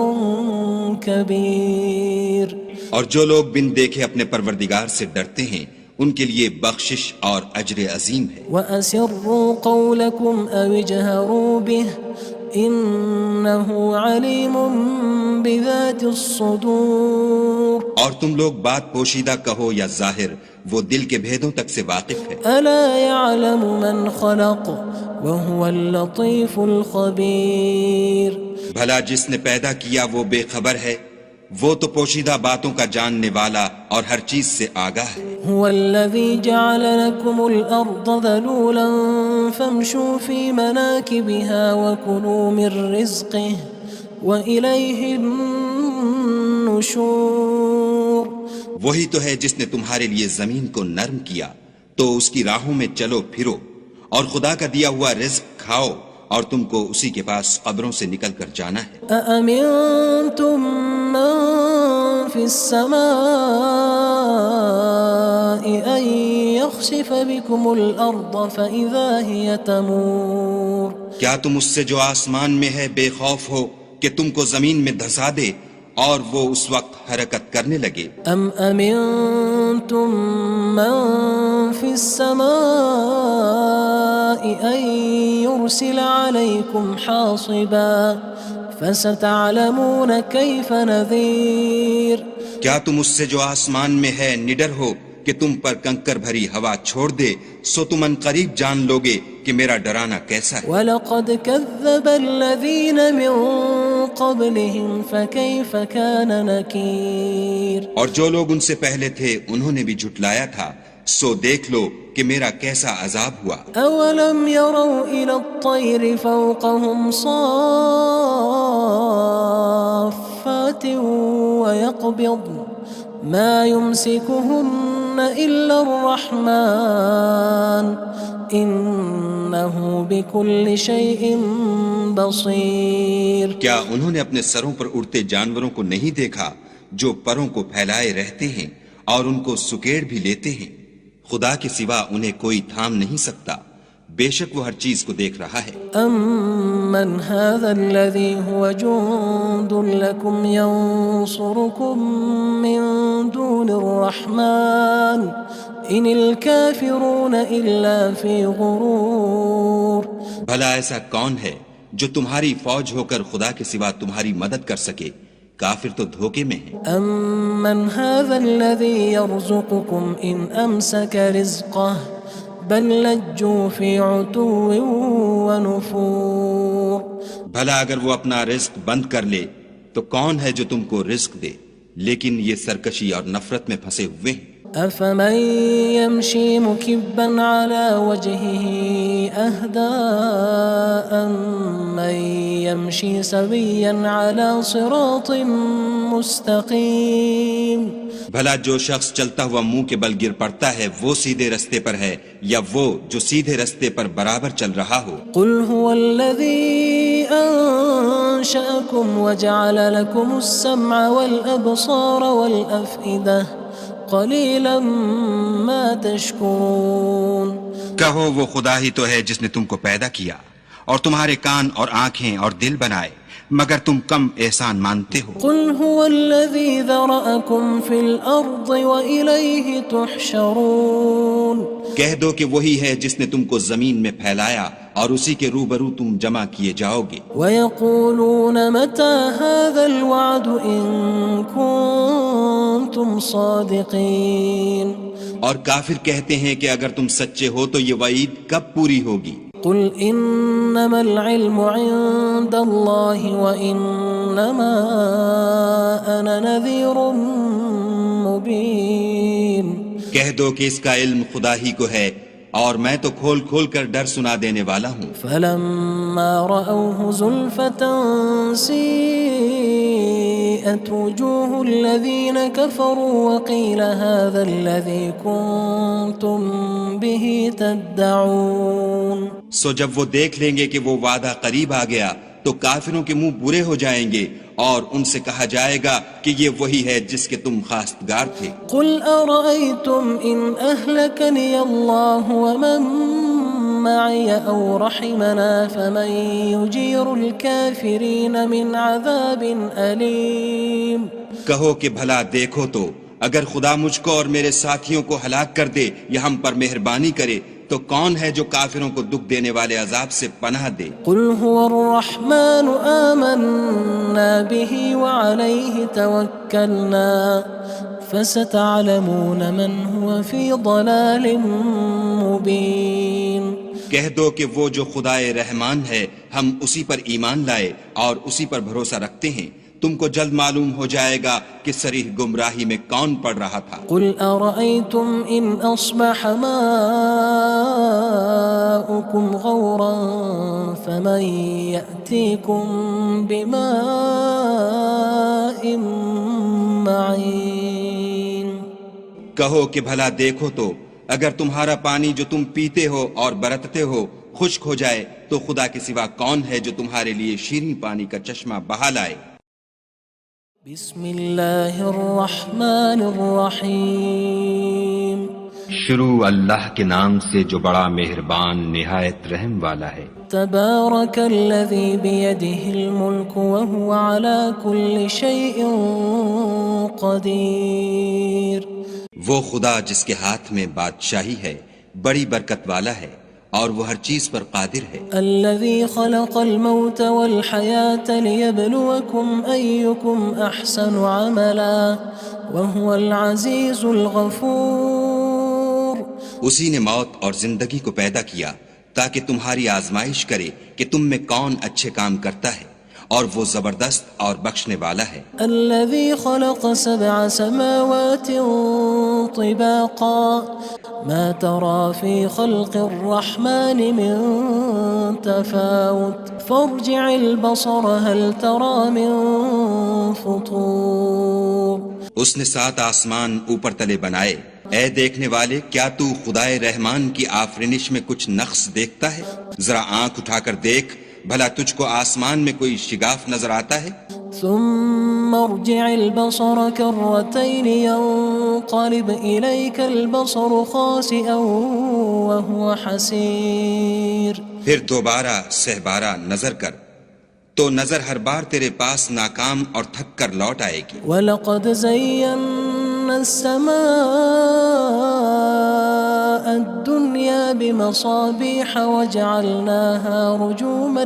كبير۔ اور جو لوگ بن دیکھے اپنے پروردگار سے ڈرتے ہیں ان کے لیے بخشش اور اجر عظیم ہے۔ وَأَسِرُّوا قَوْلَكُمْ أَوِ اجْهَرُوا بِهِ إِنَّهُ عَلِيمٌ بِذَاتِ الصُّدُورِ۔ اور تم لوگ بات پوشیدہ کہو یا ظاہر، وہ دل کے بھیدوں تک سے واقف ہے۔ أَلَا يَعْلَمُ مَنْ خَلَقَ وَهُوَ اللَّطِيفُ الْخَبِيرُ۔ بھلا جس نے پیدا کیا وہ بے خبر ہے، وہ تو پوشیدہ باتوں کا جاننے والا اور ہر چیز سے آگاہ ہے۔ هو الذي جعل لكم الأرض ذلولا فامشوا في مناكبها وكلوا من رزقه وإليه النشور. وہی تو ہے جس نے تمہارے لیے زمین کو نرم کیا تو اس کی راہوں میں چلو پھرو، اور خدا کا دیا ہوا رزق کھاؤ، اور تم کو اسی کے پاس قبروں سے نکل کر جانا ہے. أأمنتم من في السماء أن يخسف بكم الأرض فإذا هي تمور. کیا تم اس سے جو آسمان میں ہے بے خوف ہو کہ تم کو زمین میں دھسا دے اور وہ اس وقت حرکت کرنے لگے؟ أم أمنتم من في السماء أن يرسل عليكم حاصبا فستعلمون كيف نذير. کیا تم اس سے جو آسمان میں ہے نڈر ہو کہ تم پر کنکر بھری ہوا چھوڑ دے، سو تم ان قریب جان لوگے کہ میرا ڈرانا کیسا ہے. وَلَقَدْ كَذَّبَ الَّذِينَ مِن قَبْلِهِمْ فَكَيْفَ كَانَ نَكِيرٌ. اور جو لوگ ان سے پہلے تھے انہوں نے بھی جھٹلایا تھا، سو دیکھ لو کہ میرا کیسا عذاب ہوا. أَوَلَمْ يَرَوْا إِلَى الطَّيْرِ فَوْقَهُمْ صَافَّاتٍ وَيَقْبِضْنَ مَا يُمْسِكُهُنَّ إِلَّا الرَّحْمَنُ إِنَّهُ بِكُلِّ شَيْءٍ بَصِيرٌ. کیا انہوں نے اپنے سروں پر اڑتے جانوروں کو نہیں دیکھا جو پروں کو پھیلائے رہتے ہیں اور ان کو سکیڑ بھی لیتے ہیں؟ خدا کے سوا انہیں کوئی تھام نہیں سکتا، بے شک وہ ہر چیز کو دیکھ رہا ہے. أَمَّنْ هَذَا الَّذِي هُوَ جُندٌ لَكُمْ يَنصُرُكُم مِّن دُونِ الرَّحْمَنِ إِنِ الْكَافِرُونَ إِلَّا فِي غُرُورٍ. بھلا ایسا کون ہے جو تمہاری فوج ہو کر خدا کے سوا تمہاری مدد کر سکے؟ کافر تو دھوکے میں ہیں. أَمَّنْ هَذَا الَّذِي يَرْزُقُكُمْ إِنْ أَمْسَكَ رِزْقَهُ بَلْ لَجُّوا فِي عُتُوٍّ وَنُفُورٍ. بھلا اگر وہ اپنا رزق بند کر لے تو کون ہے جو تم کو رزق دے، لیکن یہ سرکشی اور نفرت میں پھنسے ہوئے ہیں. أَفَمَن يَمْشِي مُكِبًّا عَلَى وَجْهِهِ أَهْدَىٰ أَمَّن يَمْشِي سَوِيًّا عَلَى صِرَاطٍ مُّسْتَقِيمٍ. بھلا جو شخص چلتا ہوا منہ کے بل گر پڑتا ہے وہ سیدھے رستے پر ہے یا وہ جو سیدھے رستے پر برابر چل رہا ہو؟ قُلْ هُوَ الَّذِي أَنشَأَكُمْ وَجَعَلَ لَكُمُ السَّمْعَ وَالْأَبْصَارَ وَالْأَفْئِدَةَ قَلِيلًا مَا تَشْكُرُونَ. کہو وہ خدا ہی تو ہے جس نے تم کو پیدا کیا اور تمہارے کان اور آنکھیں اور دل بنائے، مگر تم کم احسان مانتے ہو. قُلْ هُوَ الَّذِي ذَرَأَكُمْ فِي الْأَرْضِ وَإِلَيْهِ تُحْشَرُونَ. کہہ دو کہ وہی ہے جس نے تم کو زمین میں پھیلایا اور اسی کے روبرو تم جمع کیے جاؤ گے. وَيَقُولُونَ مَتَى هَذَا الْوَعْدُ إِن كُنتُمْ صَادِقِينَ. اور کافر کہتے ہیں کہ اگر تم سچے ہو تو یہ وعید کب پوری ہوگی؟ قُلْ إِنَّمَا الْعِلْمُ عِندَ اللَّهِ وَإِنَّمَا أَنَا نَذِيرٌ مُّبِينٌ. کہہ دو کہ اس کا علم خدا ہی کو ہے اور میں تو کھول کھول کر ڈر سنا دینے والا ہوں. فَلَمَّا رَأَوْهُ زُلْفَةً سِيئَتْ وُجُوهُ الَّذِينَ كَفَرُوا وَقِيلَ هَذَا الَّذِي كُنتُم بِهِ تَدَّعُونَ. سو جب وہ دیکھ لیں گے کہ وہ وعدہ قریب آ گیا تو کافروں کے منہ برے ہو جائیں گے اور ان سے کہا جائے گا کہ یہ وہی ہے جس کے تم خواستگار تھے. قُلْ أَرَأَيْتُمْ إِنْ أَهْلَكَنِيَ اللَّهُ وَمَن مَّعِيَ أَوْ رَحِمَنَا فَمَن يُجِيرُ الْكَافِرِينَ مِنْ عَذَابٍ أَلِيمٍ. کہو کہ بھلا دیکھو تو اگر خدا مجھ کو اور میرے ساتھیوں کو ہلاک کر دے یا ہم پر مہربانی کرے تو کون ہے جو کافروں کو دکھ دینے والے عذاب سے پناہ دے؟ قُلْ هُوَ الرَّحْمَنُ آمَنَّا بِهِ وَعَلَيْهِ تَوَكَّلْنَا فَسَتَعْلَمُونَ مَنْ هُوَ فِي ضَلَالٍ مُّبِينٍ. کہہ دو کہ وہ جو خدائے رحمان ہے ہم اسی پر ایمان لائے اور اسی پر بھروسہ رکھتے ہیں، تم کو جلد معلوم ہو جائے گا کہ صریح گمراہی میں کون پڑ رہا تھا۔ قل أرأيتم إن أصبح ماؤكم غورا فمن يأتيكم بماء معين۔ کہو کہ بھلا دیکھو تو اگر تمہارا پانی جو تم پیتے ہو اور برتتے ہو خشک ہو جائے تو خدا کے سوا کون ہے جو تمہارے لیے شیریں پانی کا چشمہ بہا لائے۔ بسم اللہ الرحمن الرحیم۔ شروع اللہ کے نام سے جو بڑا مہربان نہایت رحم والا ہے۔ تبارک الذی بیدہ الملک وہو علی کل شیء قدیر۔ وہ خدا جس کے ہاتھ میں بادشاہی ہے بڑی برکت والا ہے اور وہ ہر چیز پر قادر ہے۔ الذي خلق الموت والحياة ليبلوكم أيكم أحسن عملا وهو العزيز الغفور۔ اسی نے موت اور زندگی کو پیدا کیا تاکہ تمہاری آزمائش کرے کہ تم میں کون اچھے کام کرتا ہے اور وہ زبردست اور بخشنے والا ہے۔ الذي خلق 7 سماوات طباقا ما ترى في خلق الرحمن من تفاوت فارجع البصر هل ترى من فطور۔ اس نے 7 آسمان اوپر تلے بنائے، اے دیکھنے والے کیا تو خدائے رحمان کی آفرینش میں کچھ نقص دیکھتا ہے؟ ذرا آنکھ اٹھا کر دیکھ بھلا تجھ کو آسمان میں کوئی شگاف نظر آتا ہے؟ ثم ارجع البصر كرتين ينقلب إليك البصر خاسئا وهو حسير۔ پھر دوبارہ سہبارہ نظر کر تو نظر ہر بار تیرے پاس ناکام اور تھک کر لوٹ آئے گی۔ وَلَقَدْ زَيَّنَّا السَّمَاءَ الدُّنْيَا بِمَصَابِيحَ وَجَعَلْنَاهَا رُجُومًا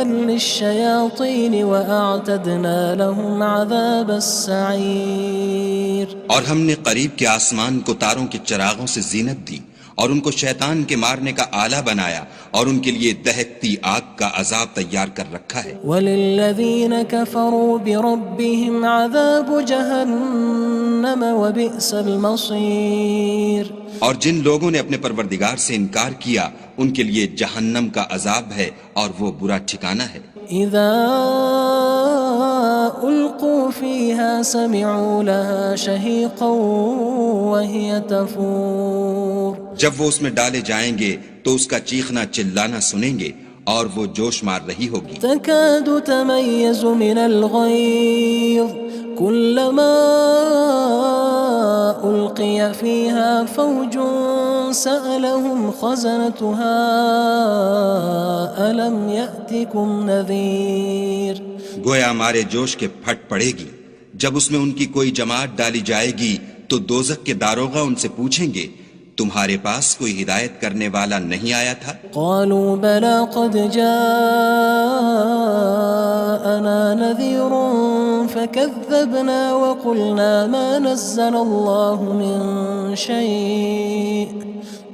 لِلشَّيَاطِينِ وَأَعْتَدْنَا لَهُمْ عَذَابَ السَّعِيرِ۔ اور ہم نے قریب کے آسمان کو تاروں کے چراغوں سے زینت دی اور ان کو شیطان کے مارنے کا آلہ بنایا اور ان کے لیے دہکتی آگ کا عذاب تیار کر رکھا ہے۔ وَلِلَّذِينَ كَفَرُوا بِرَبِّهِمْ عَذَابُ جَهَنَّمَ وَبِئْسَ الْمَصِيرُ۔ اور جن لوگوں نے اپنے پروردگار سے انکار کیا ان کے لیے جہنم کا عذاب ہے اور وہ برا ٹھکانہ ہے۔ اذا القوا فيها سمعوا لها شهيقا وهي تفور۔ جب وہ اس میں ڈالے جائیں گے تو اس کا چیخنا چلانا سنیں گے اور وہ جوش مار رہی ہوگی۔ تكاد تميز من الغيظ كلما ألقي فيها فوج سألهم خزنتها ألم يأتكم نذير۔ گویا ہمارے جوش کے پھٹ پڑے گی جب اس میں ان کی کوئی جماعت ڈالی جائے گی تو دوزخ کے داروغہ ان سے پوچھیں گے تمہارے پاس کوئی ہدایت کرنے والا نہیں آیا تھا؟ قالوا بلى قد جاءنا نذير فكذبنا وقلنا ما نزل الله من شيء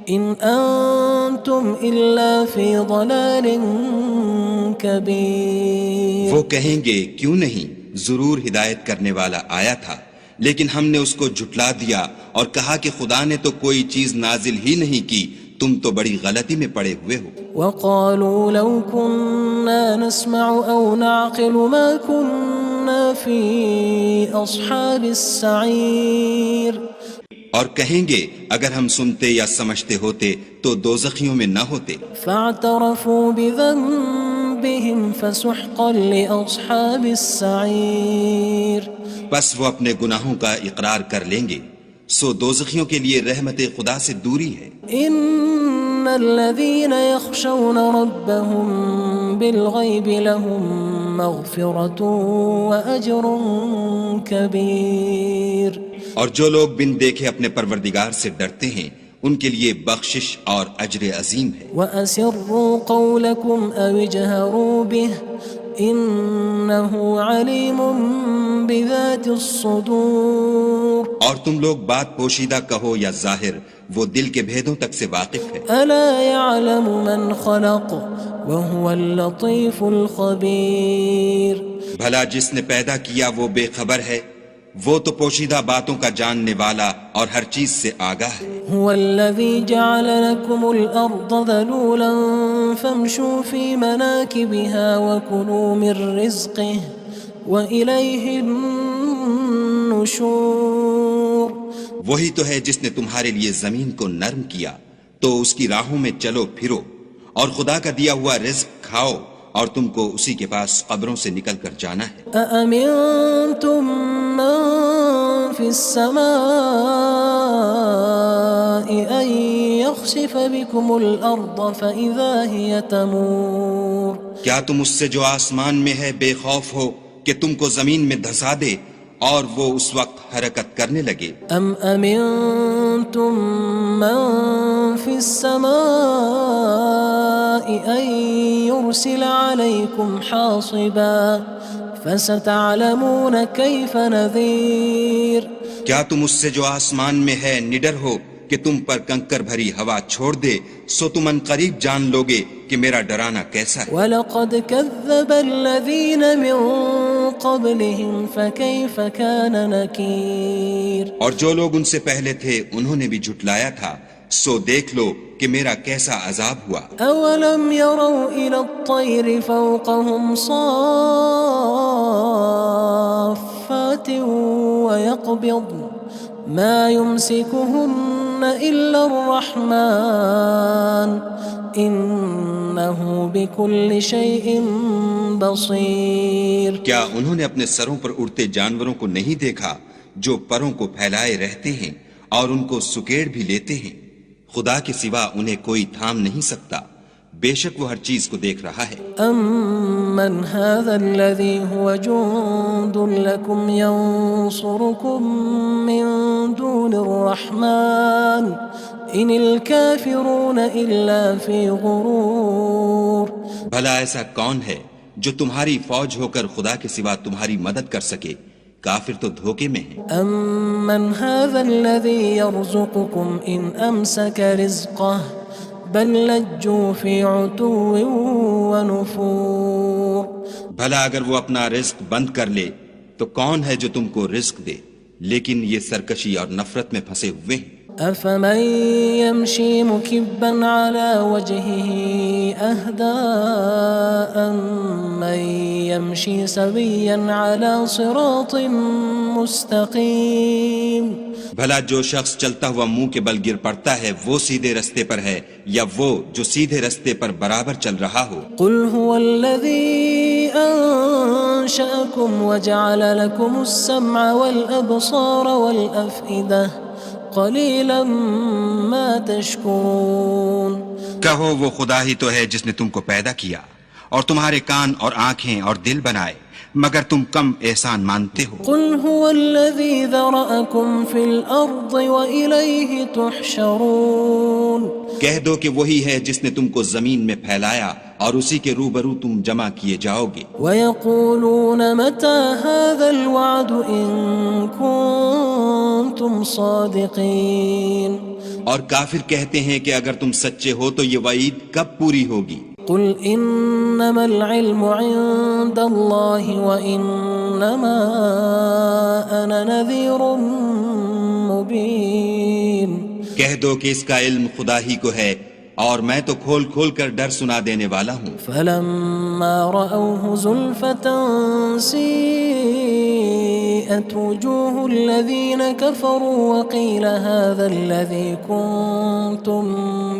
إن أنتم إلا في ضلال كبير۔ وہ کہیں گے کیوں نہیں، ضرور ہدایت کرنے والا آیا تھا، لیکن ہم نے اس کو جھٹلا دیا اور کہا کہ خدا نے تو کوئی چیز نازل ہی نہیں کی، تم تو بڑی غلطی میں پڑے ہوئے ہو۔ وقالوا لو كنا نسمع أو نعقل ما كنا في أصحاب السعير۔ اور کہیں گے اگر ہم سنتے یا سمجھتے ہوتے تو دوزخیوں میں نہ ہوتے۔ فاعترفوا بذنبهم فسحقا لأصحاب السعير۔ بس وہ اپنے گناہوں کا اقرار کر لیں گے، سو دوزخیوں کے لیے رحمت خدا سے دوری ہے۔ ان الذين يخشون ربهم بالغيب لهم مغفرة وأجر كبير۔ اور جو لوگ بن دیکھے اپنے پروردگار سے ڈرتے ہیں ان کے لیے بخشش اور اجر عظیم ہے۔ وَأَسِرُّوا قَوْلَكُمْ أَوِ اجْهَرُوا بِهِ إِنَّهُ عَلِيمٌ بِذَاتِ الصُّدُورِ۔ اور تم لوگ بات پوشیدہ کہو یا ظاہر، وہ دل کے بھیدوں تک سے واقف ہے۔ أَلَا يَعْلَمُ مَنْ خَلَقَ وهو اللطيف الخبير. بھلا جس نے پیدا کیا وہ بے خبر ہے، وہ تو پوشیدہ باتوں کا جاننے والا اور ہر چیز سے آگاہ ہے. هو الذي جعل لكم الأرض ذلولا فامشوا في مناكبها وكلوا من رزقه وإليه النشور. وہی تو ہے جس نے تمہارے لیے زمین کو نرم کیا تو اس کی راہوں میں چلو پھرو، اور خدا کا دیا ہوا رزق کھاؤ، اور تم کو اسی کے پاس قبروں سے نکل کر جانا ہے. أأمنتم من في السماء أن يخسف بكم الأرض فإذا هي تمور. کیا تم اس سے جو آسمان میں ہے بے خوف ہو کہ تم کو زمین میں دھسا دے اور وہ اس وقت حرکت کرنے لگے؟ أم أمنتم من في السماء أن يرسل عليكم حاصبا فستعلمون كيف نذير. کیا تم اس سے جو آسمان میں ہے نڈر ہو کہ تم پر کنکر بھری ہوا چھوڑ دے، سو تم ان قریب جان لوگے کہ میرا ڈرانا کیسا ہے. وَلَقَدْ كَذَّبَ الَّذِينَ مِن قَبْلِهِمْ فَكَيْفَ كَانَ نَكِيرٌ. اور جو لوگ ان سے پہلے تھے انہوں نے بھی جھٹلایا تھا، سو دیکھ لو کہ میرا کیسا عذاب ہوا. أَوَلَمْ يَرَوْا إِلَى الطَّيْرِ فَوْقَهُمْ صَافَّاتٍ وَيَقْبِضْنَ مَا يُمْسِكُهُنَّ إِلَّا الرَّحْمَنُ إِنَّهُ بِكُلِّ شَيْءٍ بَصِيرٌ. کیا انہوں نے اپنے سروں پر اڑتے جانوروں کو نہیں دیکھا جو پروں کو پھیلائے رہتے ہیں اور ان کو سکیڑ بھی لیتے ہیں؟ خدا کے سوا انہیں کوئی تھام نہیں سکتا، بے شک وہ ہر چیز کو دیکھ رہا ہے. أَمَّنْ هَذَا الَّذِي هُوَ جُندٌ لَكُمْ يَنصُرُكُم مِّن دُونِ الرَّحْمَنِ إِنِ الْكَافِرُونَ إِلَّا فِي غُرُورٍ. بھلا ایسا کون ہے جو تمہاری فوج ہو کر خدا کے سوا تمہاری مدد کر سکے؟ کافر تو دھوکے میں ہیں. أَمَّنْ هَذَا الَّذِي يَرْزُقُكُمْ إِنْ أَمْسَكَ رِزْقَهُ بَلْ لَجُّوا فِي عُتُوٍّ وَنُفُورٍ. بھلا اگر وہ اپنا رزق بند کر لے تو کون ہے جو تم کو رزق دے، لیکن یہ سرکشی اور نفرت میں پھنسے ہوئے ہیں. أَفَمَن يَمْشِي مُكِبًّا عَلَى وَجْهِهِ أَهْدَىٰ أَمَّن يَمْشِي سَوِيًّا عَلَى صِرَاطٍ مُّسْتَقِيمٍ. بھلا جو شخص چلتا ہوا منہ کے بل گر پڑتا ہے وہ سیدھے رستے پر ہے یا وہ جو سیدھے رستے پر برابر چل رہا ہو؟ قُلْ هُوَ الَّذِي أَنشَأَكُمْ وَجَعَلَ لَكُمُ السَّمْعَ وَالْأَبْصَارَ وَالْأَفْئِدَةَ قَلِيلًا مَا تَشْكُرُونَ. کہو وہ خدا ہی تو ہے جس نے تم کو پیدا کیا اور تمہارے کان اور آنکھیں اور دل بنائے، مگر تم کم احسان مانتے ہو. قُلْ هُوَ الَّذِي ذَرَأَكُمْ فِي الْأَرْضِ وَإِلَيْهِ تُحْشَرُونَ. کہہ دو کہ وہی ہے جس نے تم کو زمین میں پھیلایا اور اسی کے روبرو تم جمع کیے جاؤ گے. وَيَقُولُونَ مَتَى هَذَا الْوَعْدُ إِن كُنتُمْ صَادِقِينَ. اور کافر کہتے ہیں کہ اگر تم سچے ہو تو یہ وعید کب پوری ہوگی؟ قُلْ إِنَّمَا الْعِلْمُ عِندَ اللَّهِ وَإِنَّمَا أَنَا نَذِيرٌ مُّبِينٌ. کہہ دو کہ اس کا علم خدا ہی کو ہے اور میں تو کھول کھول کر ڈر سنا دینے والا ہوں. فَلَمَّا رَأَوْهُ زُلْفَةً سِيئَتْ وُجُوهُ الَّذِينَ كَفَرُوا وَقِيلَ هَذَا الَّذِي كُنتُم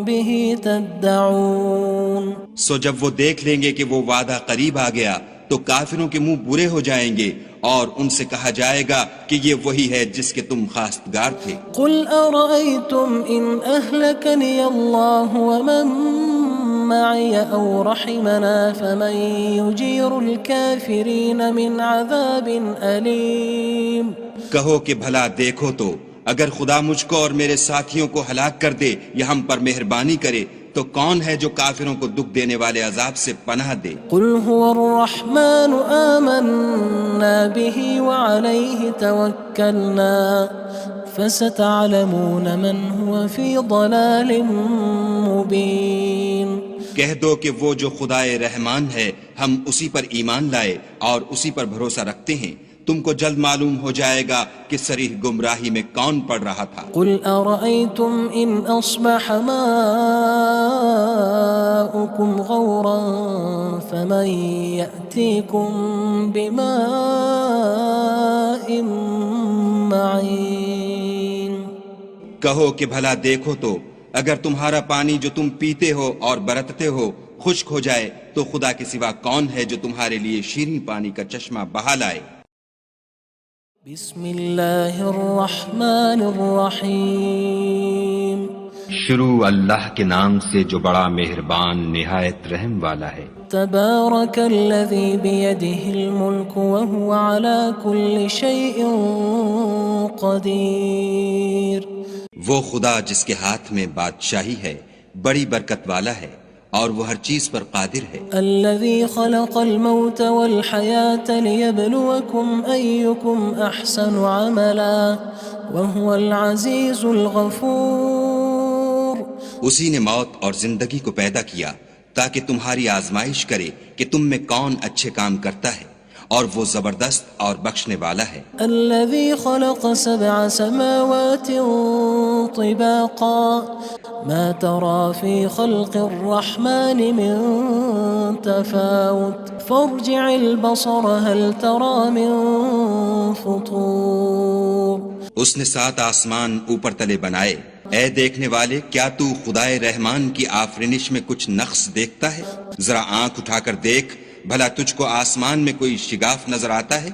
بِهِ تَدَّعُونَ. سو جب وہ دیکھ لیں گے کہ وہ وعدہ قریب آ گیا تو کافروں کے منہ برے ہو جائیں گے اور ان سے کہا جائے گا کہ یہ وہی ہے جس کے تم خواستگار تھے. قُلْ أَرَأَيْتُمْ إِنْ أَهْلَكَنِيَ اللَّهُ وَمَن مَّعِيَ أَوْ رَحِمَنَا فَمَن يُجِيرُ الْكَافِرِينَ مِنْ عَذَابٍ أَلِيمٍ. کہو کہ بھلا دیکھو تو اگر خدا مجھ کو اور میرے ساتھیوں کو ہلاک کر دے یا ہم پر مہربانی کرے تو کون ہے جو کافروں کو دکھ دینے والے عذاب سے پناہ دے؟ قُلْ هُوَ الرَّحْمَنُ آمَنَّا بِهِ وَعَلَيْهِ تَوَكَّلْنَا فَسَتَعْلَمُونَ مَنْ هُوَ فِي ضَلَالٍ مُّبِينٍ. کہہ دو کہ وہ جو خدائے رحمان ہے ہم اسی پر ایمان لائے اور اسی پر بھروسہ رکھتے ہیں، تم کو جلد معلوم ہو جائے گا کہ صریح گمراہی میں کون پڑ رہا تھا۔ قل أرأيتم إن أصبح ماؤكم غورا فمن يأتيكم بماء معين۔ کہو کہ بھلا دیکھو تو اگر تمہارا پانی جو تم پیتے ہو اور برتتے ہو خشک ہو جائے تو خدا کے سوا کون ہے جو تمہارے لیے شیریں پانی کا چشمہ بہا لائے۔ بسم اللہ الرحمن الرحیم۔ شروع اللہ کے نام سے جو بڑا مہربان نہایت رحم والا ہے۔ تبارک الذی بیدہ الملک وہو علی کل شیء قدیر۔ وہ خدا جس کے ہاتھ میں بادشاہی ہے بڑی برکت والا ہے اور وہ ہر چیز پر قادر ہے۔ الذي خلق الموت والحياة ليبلوكم أيكم أحسن عملا وهو العزيز الغفور۔ اسی نے موت اور زندگی کو پیدا کیا تاکہ تمہاری آزمائش کرے کہ تم میں کون اچھے کام کرتا ہے، اور وہ زبردست اور بخشنے والا ہے۔ الذي خلق 7 سماوات طباقا ما ترى في خلق الرحمن من تفاوت فارجع البصر هل ترى من فطور۔ اس نے 7 آسمان اوپر تلے بنائے، اے دیکھنے والے کیا تو خدائے رحمان کی آفرینش میں کچھ نقص دیکھتا ہے؟ ذرا آنکھ اٹھا کر دیکھ بھلا تجھ کو آسمان میں کوئی شگاف نظر آتا ہے؟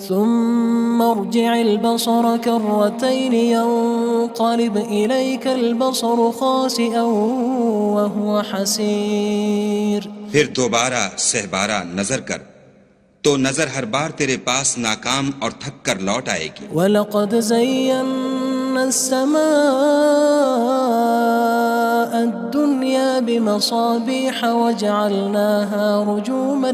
ثم ارجع البصر كرتين ينقلب إليك البصر خاسئا وهو حسير۔ پھر دوبارہ سہبارہ نظر کر تو نظر ہر بار تیرے پاس ناکام اور تھک کر لوٹ آئے گی۔ وَلَقَدْ زَيَّنَّا السَّمَاءَ الدُّنْيَا بِمَصَابِيحَ وَجَعَلْنَاهَا رُجُومًا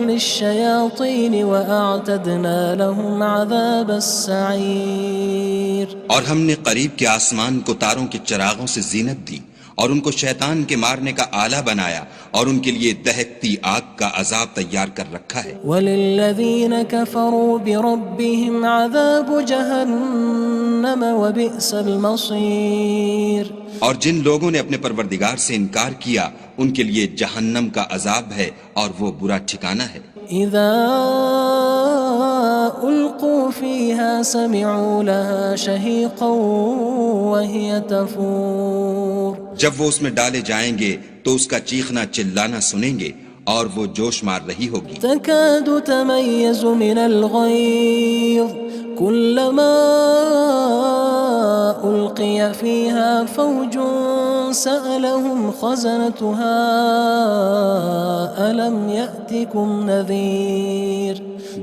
لِلشَّيَاطِينِ وَأَعْتَدْنَا لَهُمْ عَذَابَ السَّعِيرِ۔ اور ہم نے قریب کے آسمان کو تاروں کے چراغوں سے زینت دی اور ان کو شیطان کے مارنے کا آلہ بنایا اور ان کے لیے دہکتی آگ کا عذاب تیار کر رکھا ہے۔ وَلِلَّذِينَ كَفَرُوا بِرَبِّهِمْ عَذَابُ جَهَنَّمَ وَبِئْسَ الْمَصِيرُ۔ اور جن لوگوں نے اپنے پروردگار سے انکار کیا ان کے لیے جہنم کا عذاب ہے اور وہ برا ٹھکانہ ہے۔ اذا القوا فيها سمعوا لها شهيقا وهي تفور۔ جب وہ اس میں ڈالے جائیں گے تو اس کا چیخنا چلانا سنیں گے اور وہ جوش مار رہی ہوگی۔ تكاد تميز من الغيظ كلما ألقي فيها فوج سألهم خزنتها ألم يأتكم نذير۔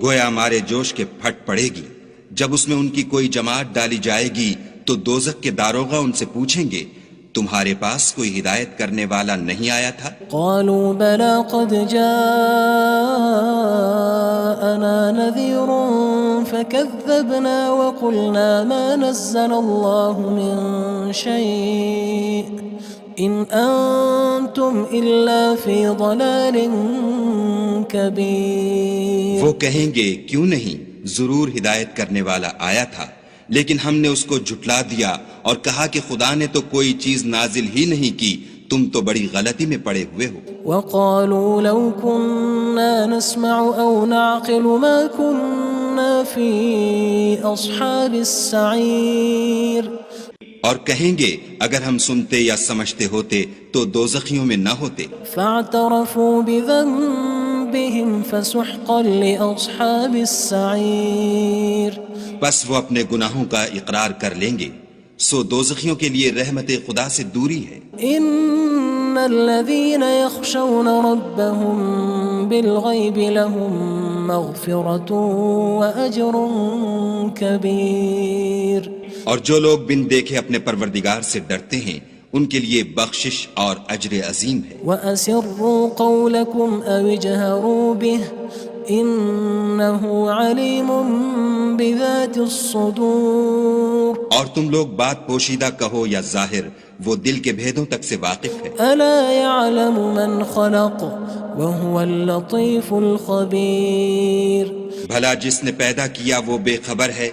گویا مارے جوش کے پھٹ پڑے گی جب اس میں ان کی کوئی جماعت ڈالی جائے گی تو دوزخ کے داروغہ ان سے پوچھیں گے تمہارے پاس کوئی ہدایت کرنے والا نہیں آیا تھا؟ قالوا بلى قد جاءنا نذير فكذبنا وقلنا ما نزل الله من شيء إن أنتم إلا في ضلال كبير۔ وہ کہیں گے کیوں نہیں، ضرور ہدایت کرنے والا آیا تھا، لیکن ہم نے اس کو جھٹلا دیا اور کہا کہ خدا نے تو کوئی چیز نازل ہی نہیں کی، تم تو بڑی غلطی میں پڑے ہوئے ہو۔ وقالوا لو كنا نسمع أو نعقل ما كنا في أصحاب السعير۔ اور کہیں گے اگر ہم سنتے یا سمجھتے ہوتے تو دوزخیوں میں نہ ہوتے۔ فاعترفوا بذنبهم فسحقا لأصحاب السعير۔ بس وہ اپنے گناہوں کا اقرار کر لیں گے، سو دوزخیوں کے لیے رحمت خدا سے دوری ہے۔ ان الذين يخشون ربهم بالغيب لهم مغفرة وأجر كبير۔ اور جو لوگ بن دیکھے اپنے پروردگار سے ڈرتے ہیں ان کے لیے بخشش اور اجر عظیم ہے۔ وَأَسِرُّوا قَوْلَكُمْ أَوِ اجْهَرُوا بِهِ إِنَّهُ عَلِيمٌ بِذَاتِ الصُّدُورِ۔ اور تم لوگ بات پوشیدہ کہو یا ظاہر، وہ دل کے بھیدوں تک سے واقف ہے۔ ألا يعلم من خلق وهو اللطيف الخبير۔ بھلا جس نے پیدا کیا وہ بے خبر ہے،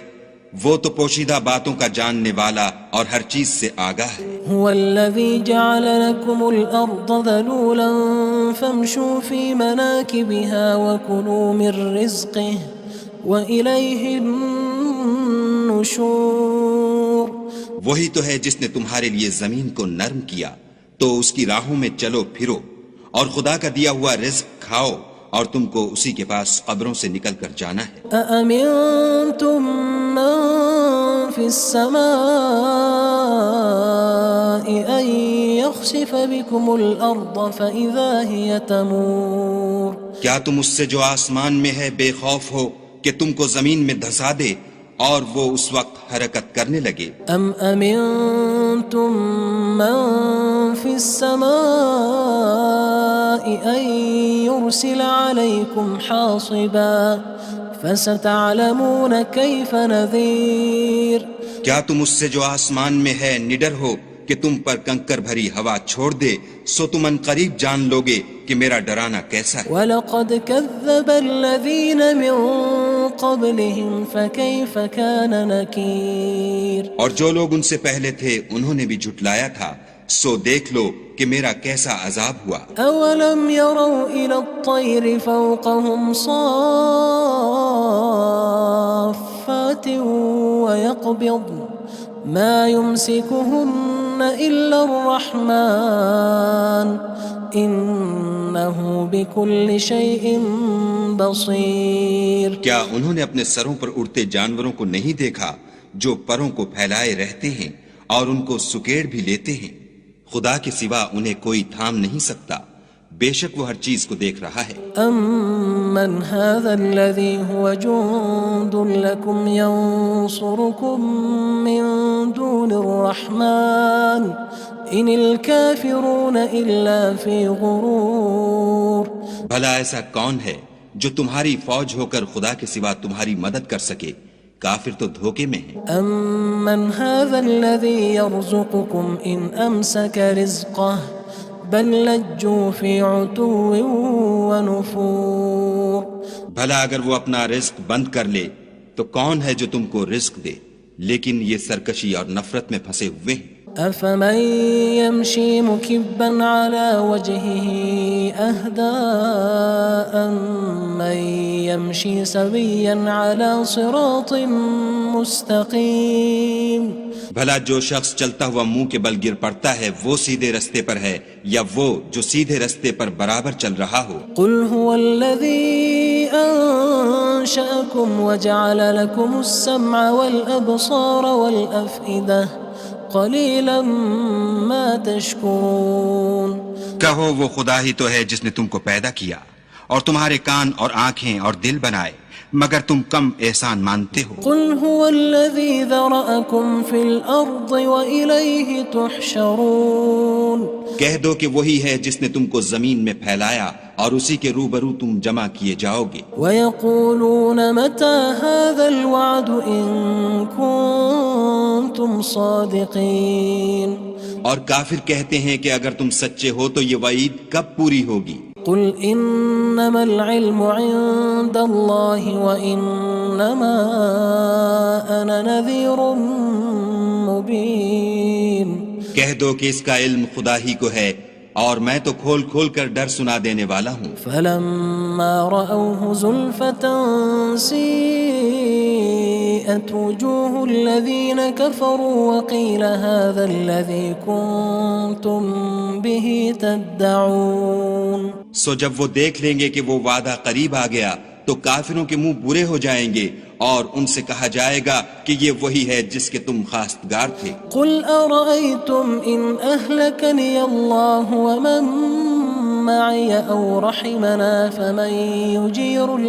وہ تو پوشیدہ باتوں کا جاننے والا اور ہر چیز سے آگاہ ہے۔ هو الذي جعل لكم الأرض ذلولا فامشوا في مناكبها وكلوا من رزقه وإليه النشور۔ وہی تو ہے جس نے تمہارے لیے زمین کو نرم کیا، تو اس کی راہوں میں چلو پھرو، اور خدا کا دیا ہوا رزق کھاؤ، اور تم کو اسی کے پاس قبروں سے نکل کر جانا ہے۔ أأمنتم من في السماء أن يخسف بكم الأرض فإذا هي تمور۔ کیا تم اس سے جو آسمان میں ہے بے خوف ہو کہ تم کو زمین میں دھسا دے اور وہ اس وقت حرکت کرنے لگے؟ أم أمنتم من في السماء أن يرسل عليكم حاصبا فستعلمون كيف نذير۔ کیا تم اس سے جو آسمان میں ہے نڈر ہو کہ تم پر کنکر بھری ہوا چھوڑ دے، سو تم ان قریب جان لوگے کہ میرا ڈرانا کیسا ہے۔ وَلَقَدْ كَذَّبَ الَّذِينَ مِن قَبْلِهِمْ فَكَيْفَ كَانَ نَكِيرٌ۔ اور جو لوگ ان سے پہلے تھے انہوں نے بھی جھٹلایا تھا، سو دیکھ لو کہ میرا کیسا عذاب ہوا۔ أَوَلَمْ يَرَوْا إِلَى الطَّيْرِ فَوْقَهُمْ صَافَّاتٍ وَيَقْبِضْنَ مَا يُمْسِكُهُنَّ إِلَّا الرَّحْمَنُ إِنَّهُ بِكُلِّ شَيْءٍ بَصِيرٌ۔ کیا انہوں نے اپنے سروں پر اڑتے جانوروں کو نہیں دیکھا جو پروں کو پھیلائے رہتے ہیں اور ان کو سکیڑ بھی لیتے ہیں؟ خدا کے سوا انہیں کوئی تھام نہیں سکتا، بے شک وہ ہر چیز کو دیکھ رہا ہے۔ أَمَّنْ هَذَا الَّذِي هُوَ جُندٌ لَكُمْ يَنصُرُكُم مِّن دُونِ الرَّحْمَنِ إِنِ الْكَافِرُونَ إِلَّا فِي غُرُورٍ۔ بھلا ایسا کون ہے جو تمہاری فوج ہو کر خدا کے سوا تمہاری مدد کر سکے؟ کافر تو دھوکے میں ہیں۔ أَمَّنْ هَذَا الَّذِي يَرْزُقُكُمْ إِنْ أَمْسَكَ رِزْقَهُ بَلْ لَجُّوا فِي عُتُوٍّ وَنُفُورٍ۔ بھلا اگر وہ اپنا رزق بند کر لے تو کون ہے جو تم کو رزق دے؟ لیکن یہ سرکشی اور نفرت میں پھنسے ہوئے ہیں۔ أَفَمَن يَمْشِي مُكِبًّا عَلَى وَجْهِهِ أَهْدَىٰ أَمَّن يَمْشِي سَوِيًّا عَلَى صِرَاطٍ مُّسْتَقِيمٍ۔ بھلا جو شخص چلتا ہوا منہ کے بل گر پڑتا ہے وہ سیدھے رستے پر ہے یا وہ جو سیدھے رستے پر برابر چل رہا ہو؟ قُلْ هُوَ الَّذِي أَنشَأَكُمْ وَجَعَلَ لَكُمُ السَّمْعَ وَالْأَبْصَارَ وَالْأَفْئِدَةَ قَلِيلًا مَا تَشْكُرُونَ۔ کہو وہ خدا ہی تو ہے جس نے تم کو پیدا کیا اور تمہارے کان اور آنکھیں اور دل بنائے، مگر تم کم احسان مانتے ہو۔ قُلْ هُوَ الَّذِي ذَرَأَكُمْ فِي الْأَرْضِ وَإِلَيْهِ تُحْشَرُونَ۔ کہہ دو کہ وہی ہے جس نے تم کو زمین میں پھیلایا اور اسی کے روبرو تم جمع کیے جاؤ گے۔ وَيَقُولُونَ مَتَى هَذَا الْوَعْدُ إِن كُنتُمْ صَادِقِينَ۔ اور کافر کہتے ہیں کہ اگر تم سچے ہو تو یہ وعید کب پوری ہوگی؟ قُلْ إِنَّمَا الْعِلْمُ عِندَ اللَّهِ وَإِنَّمَا أَنَا نَذِيرٌ مُّبِينٌ۔ کہہ دو کہ اس کا علم خدا ہی کو ہے اور میں تو کھول کھول کر ڈر سنا دینے والا ہوں۔ فَلَمَّا رَأَوْهُ زُلْفَةً سِيئَتْ وُجُوهُ الَّذِينَ كَفَرُوا وَقِيلَ هَذَا الَّذِي كُنتُم بِهِ تَدَّعُونَ۔ سو جب وہ دیکھ لیں گے کہ وہ وعدہ قریب آ گیا تو کافروں کے منہ برے ہو جائیں گے اور ان سے کہا جائے گا کہ یہ وہی ہے جس کے تم خواستگار تھے۔ قُلْ أَرَأَيْتُمْ إِنْ أَهْلَكَنِيَ اللَّهُ وَمَن مَّعِيَ أَوْ رَحِمَنَا فَمَن يُجِيرُ